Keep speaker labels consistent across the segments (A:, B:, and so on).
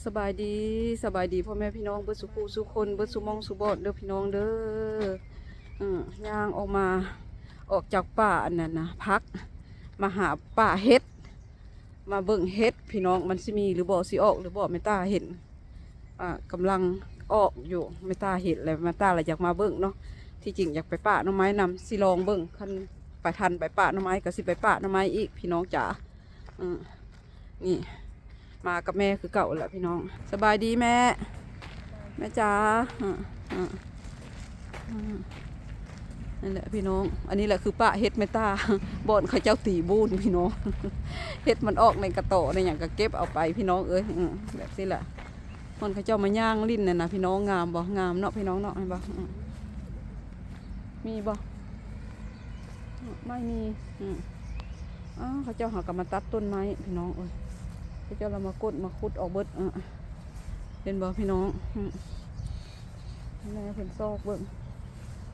A: สบายดีสบายดีพ่อแม่พี่น้องเบิดสุขสุขคนเบิดสุมองสุบอดเด้อพี่น้องเด้อย่างออกมาออกจากป่าอันนั้นนะพักมาหาป่าเฮ็ดมาเบิ่งเฮ็ดพี่น้องมันสิมีหรือบ่สิออกหรือบ่ไม่ตาเห็นกำลังออกอยู่ไม่ตาเห็นแล้วไม่ตาเลยอยากมาเบิ่งเนาะที่จริงอยากไปป่าหน่อไม้นำสิลองเบิ่งคันไปทันไปป่าหน่อไม้ก็สิไปป่าหน่อไม้อีกพี่น้องจ๋านี่มากับแม่คือเก่าแหละพี่น้องสบายดีแม่จ๋านั่นแหละพี่น้องอันนี้แหละคือป้าเฮ็ดเมตาบ่อนเขาเจ้าตีบูนพี่น้องเฮ็ดมันออกในกระโตในอย่างก็เก็บเอาไปพี่น้องเอ้ยแบบนี้แหละมันเขาเจ้ามาย่างลิ้นเนี่ยนะพี่น้องงามบ่งามเนาะพี่น้องเนาะเห็นบ่มีบ่ไม่มีเขาเจ้าหากำมาตัดต้นไม้พี่น้องเอ้ยเขาเจ้าเรามากดมาขุดออกเบิดเห็นบ่พี่น้องแม่เพิ่นซอกเบิ่ง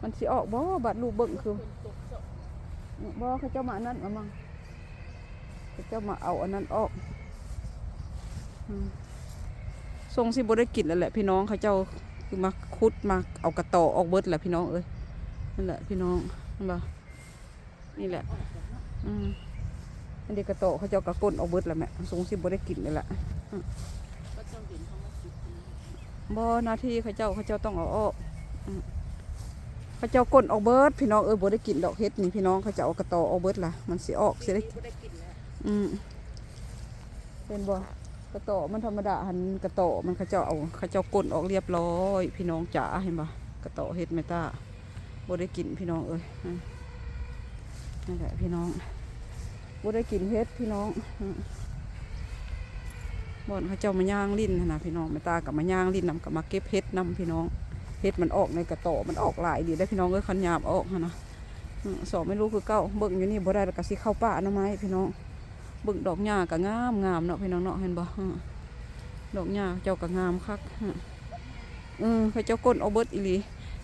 A: มันสิออกบ่บัดลูกเบิ่งคือบ่เขาเจ้ามาอันนั้นมามั่งเขาเจ้ามาเอาอันนั้นออกทรงสิบ่ได้กินแล้วแหละพี่น้องเขาเจ้าคือมาขุดมาเอากระต่อออกเบิดแหละพี่น้องเอ้ยนั่นแหละพี่น้องนั่นบ่นี่แหละอันนี้กระต่อเขาเจ้ากระก้นออกเบิดแล้วแม่ทรงสิบ่ได้กินเลยล่ะบ่หน้าที่เขาเจ้าต้องเอาออกเขาเจ้าก้นออกเบิดพี่น้องบ่ได้กินดอกเฮ็ดนี่พี่น้องเขาจะเอากระต่อออกเบิดล่ะมันสิออกสิได้เป็นบ่กระต่อมันธรรมดาหันกระต่อมันเขาเจ้าก้นออกเรียบร้อยพี่น้องจ๋าเห็นบ่กระต่อเฮ็ดไม่ตาบ่ได้กินพี่น้องนั่นแหละพี่น้องบ่ได้กินเฮ็ดพี่น้องบ่อนเขาเจ้ามาย่างลิ้นนะพี่น้องไม่ตากับมาย่างลิ้นนำกับมาเก็บเฮ็ดนำพี่น้องเฮ็ดมันออกในกระต่อมันออกหลายดีได้พี่น้องขันหยาบออกนะสอบไม่รู้คือเก้าเบิ่งอยู่นี่บ่ได้แล้วก็สิเข้าป่าหน่อไม้พี่น้องเบิ่งดอกหญ้าก็งามเนาะพี่น้องเนาะเห็นบ่ดอกหญ้าเจ้าก็งามคักเขาเจ้าก้นเอาเบิดอีหลี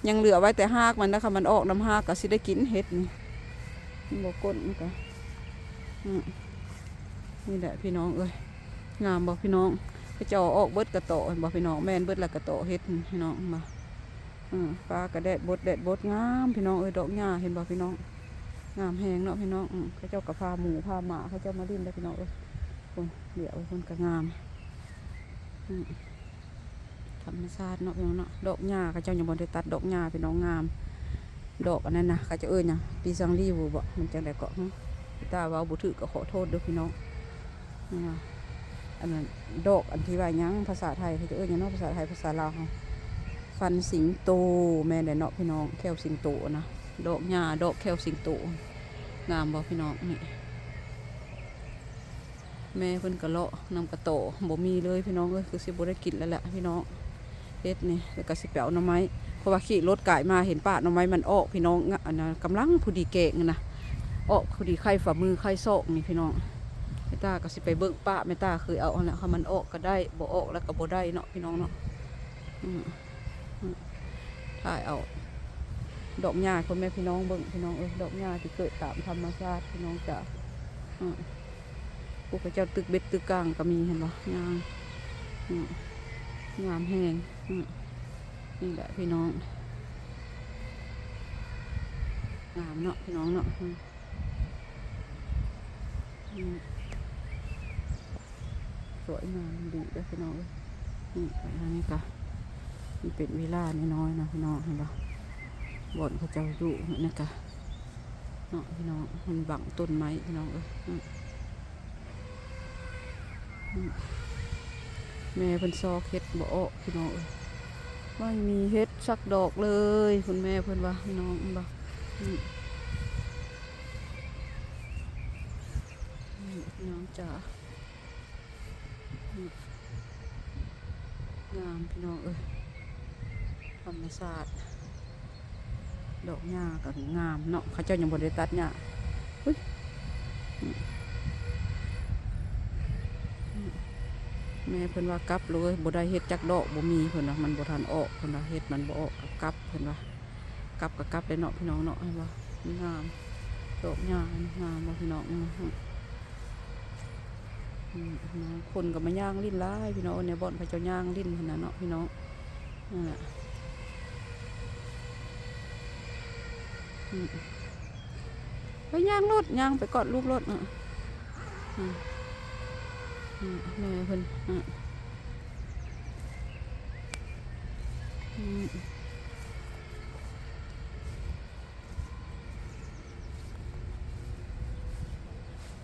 A: ยังเหลือไว้แต่หากมันนะคะมันออกน้ำหากก็สิได้กินเฮ็ดนี่บ่ก้นมันก็นี่แหละพี่น้องงามบ่พี่น้องเขาเจ้าออกเบิดกระโตบ่พี่น้องแม่นเบิดละกระโตเฮ็ดพี่น้องมาปลากระแดดบดงามพี่น้องดอกหญ้าเห็นบ่พี่น้องงามแหงเนาะพี่น้องเขาเจ้ากับพาหมูพาหมาเขาเจ้ามาดิ้นได้พี่น้องคนเดี๋ยวคนก็งามธรรมชาติเนาะพี่น้องเนาะดอกหญ้าเขาเจ้ายังบ่ได้ตัดดอกหญ้าพี่น้องงามดอกอันนั้นนะเขาจะเนี่ยปีซังรีบูบ่มันจังไดเกาะตาว่าบุถือก็ขอโทษด้วยพี่น้องอันนั้นดอกอันที่ว่ายังภาษาไทยเขาจะยังเนาะภาษาไทยภาษาลาวเขาฟันสิงโตแม่เนาะพี่น้องแควสิงโตนะดอกหญ้าดอกแควสิงโตงามบ่พี่น้องนี่แม่เพิ่นกระเลาะนำกระโตบ่มีเลยพี่น้องคือสิบ่ได้กินแล้วแหละพี่น้องเฮ็ดนี่แล้วก็สิแปวหน่อไม้เพราะว่าขี่รถไก่มาเห็นป่าหน่อไม้มันออกพี่น้องอันนั้นกำลังผู้ดีแกงนะออกผู้ดีไข่ฝ่ามือไข่ซอกนี่พี่น้องแม่ตาก็สิไปเบิ่งป้าแม่ตาเคยเอาแล้วค่ะมันออกก็ได้บ่ออกแล้วก็บ่ได้เนาะพี่น้องเนาะถ่ายเอาดอกหญ้าคนแม่พี่น้องเบิ่งพี่น้องดอกหญ้าที่เกิดตามธรรมชาติพี่น้องจ๋าพวกเจ้าตึกเบ็ดตึกกลางก็มีเห็นบ่งามแห้งนี่แหละพี่น้องงามเนาะพี่น้องเนาะสวยงามดีเลยพี่น้องนี่อันนี้ก็มันเป็นวิลาน้อยนะพี่น้องเห็นปะบ่อนเขาเจ้าอยู่นี่กะเนาะพี่น้องมันบังต้นไม้พี่น้องแม่เพิ่นซอกเฮ็ดบ่ออกพี่น้องไม่มีเฮ็ดสักดอกเลยคุณแม่เพิ่นว่าพี่น้องบ่พี่น้องจ๋างามพี่น้องธรรมชาติดอกหญ้าก็งามเนาะเขาเจ้ายังบ่ได้ตัดหญ้าแม่เพิ่นว่ากลับเลยบ่ได้เฮ็ดจักดอกบ่มีเพิ่นว่ามันบ่ทันออกเพิ่นว่าเฮ็ดมันบ่ออกกลับเพิ่นว่ากลับก็กลับได้เนาะพี่น้องเนาะเห็นบ่งามดอกหญ้างามบ่พี่น้อง พี่น้องคนก็มาย่างลิ้นร้ายพี่น้องในบ่อนเขาเจ้าย่างลิ้นขนาดเนาะพี่น้องนั่นแหละไปย่างรถย่างไปกอดลูกรถแม่เพิ่น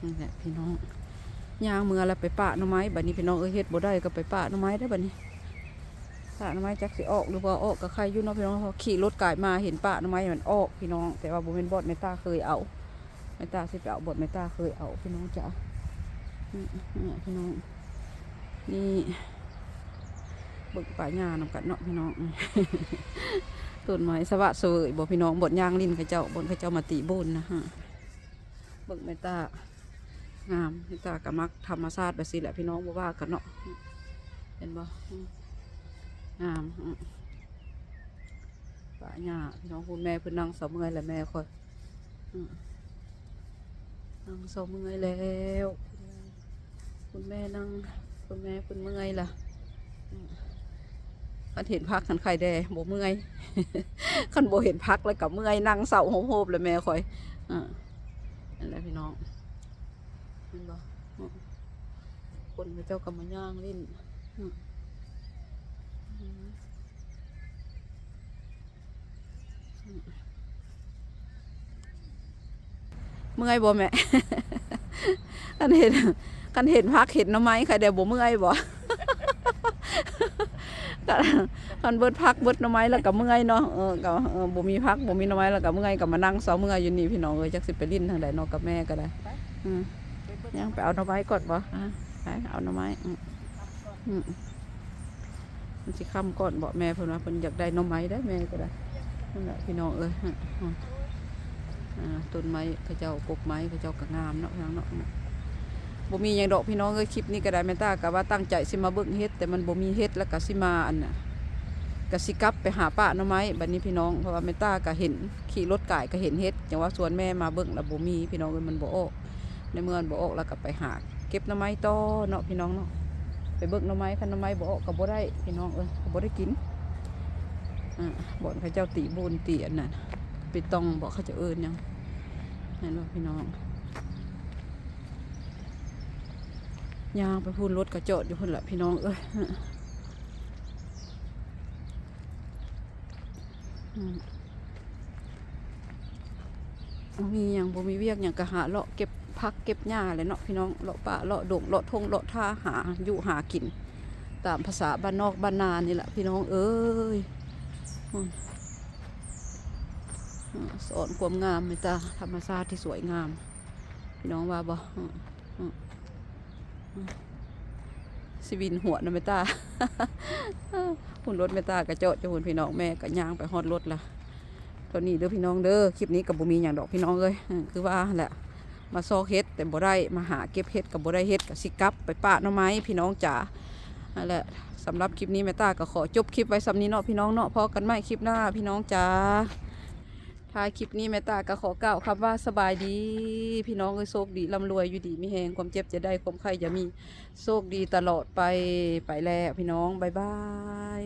A: นี่แหละพี่น้องย่างเมื่อแล้วไปปะหน่อไม้บัดนี้พี่น้องเฮ็ดบ่ได้ก็ไปปะหน่อไม้ได้บัดนี้ปะหน่อไม้จักสิออกหรือว่าออกกับใครอยู่เนาะพี่น้องเขาขี่รถกายมาเห็นปะหน่อไม้มันออกพี่น้องแต่ว่าบ่เป็นบอดแม่ตาเคยเอาแม่ตาสิไปเอาบอดแม่ตาเคยเอาพี่น้องจ๋าพี่น้องนี่เบิกป่าหญ้านำกันเนาะพี่น้องต้นไม้สวะเสวยบอกพี่น้องบดย่างลิ้นเขาเจ้าบดเขาเจ้ามาตีบุญนะฮะเบิกแม่ตางามแม่ตากะมักธรรมชาติแบบสิแหละพี่น้องบอกว่ากันเนาะเห็นบ่งามป่าหญ้าพี่น้องคุณแม่เพิ่นนั่งเสาเมื่อยแหละแม่คอยนั่งเสาเมื่อยแล้วคุณแม่นั่งคุณแม่เพิ่นเมื่อยล่ะคันเห็นพักคันไข่แดงโบเมื่อยคันโบเห็นพักแล้วกับเมื่อยนั่งเสาโฮบเลยแม่คอยนั่นแหละพี่น้องเห็นบ่คนพระเจ้ากำมันย่างลิ้นเมื่อยบ่แม่กันเห็นพักเห็นน้ำไม้ไข่แดงโบเมื่อยบ่กันเบิดพักเบิดหน่อไม้แล้วกับเมื่อยเนาะกับบ่มีพักบ่มีหน่อไม้แล้วกับเมื่อยกับมานั่งเสาเมื่อยอยู่นี่พี่น้องจักสิไปลิ้นทางใดเนาะกับแม่ก็ได้ยังไปเอาหน่อไม้ก่อนบ่ไปเอาหน่อไม้มันสิค้ำก่อนบ่แม่เพิ่นว่าเพิ่นอยากได้หน่อไม้ได้แม่ก็ได้นั่นแหละพี่น้องต้นไม้เขาเจ้ากกไม้เขาเจ้าก็งามเนาะพี่น้องเนาะบ่มีอย่างดอกพี่น้องคลิปนี้ก็ได้แม่ตาก็ว่าตั้งใจสิมาเบิ่งเฮ็ดแต่มันบ่มีเฮ็ดแล้วก็สิมาอันน่ะก็สิกลับไปหาป้าหน่อไม้บัดนี้พี่น้องเพราะว่าแม่ตาก็เห็นขี่รถก่ายก็เห็นเฮ็ดอย่างว่าสวนแม่มาเบิ่งแล้วบ่มีพี่น้องมันบ่ออกในเมื่อมันบ่ออกแล้วก็ไปหาเก็บหน่อไม้ต่อเนาะพี่น้องเนาะไปเบิ่งหน่อไม้คันหน่อไม้บ่ออกก็บ่ได้พี่น้องก็บ่ได้กินบ่อนเขาเจ้าตีบุญตีอันนั้นไปต้องบอกเขาจะเอิ้นหยังนั่นเนาะพี่น้องยางไปพูนรถกระจอดอยู่พุ่นแหละพี่น้องมีอย่างบ่มีเวียกอย่างกะหาเลาะเก็บพักเก็บหญ้าเลยเนาะพี่น้องเลาะป่าเลาะดงเลาะทงเลาะท่าหาอยู่หากินตามภาษาบ้านนอกบ้านนานี่แหละพี่น้องสอนความงามเมตตาธรรมชาติที่สวยงามพี่น้องว่าบ่สิวินหัวนะเมตตาหุ่นรถเมตตากระโจดจะหุ่นพี่น้องแม่ก็ย่างไปฮอดรถละตอนนี้เด้อพี่น้องเด้อคลิปนี้กับบุมีอย่างดอกพี่น้องเลยคือว่าแหละมาซอกเฮ็ดแต่บ่ได้มาหาเก็บเฮ็ดกับบ่ได้เฮ็ดกับสิกลับไปป้าหน่อไม้พี่น้องจ๋านั่นแหละสำหรับคลิปนี้เมตตาก็ขอจบคลิปไว้สำนี้เนาะพี่น้องเนาะพอกันใหม่คลิปหน้าพี่น้องจ๋าท้ายคลิปนี้แม่ตาก็ขอกล่าวคำว่าสบายดีพี่น้องโชคดีร่ำรวยอยู่ดีมีแหงความเจ็บจะได้ความไข้จะมีโชคดีตลอดไปแล้วพี่น้องบ๊ายบาย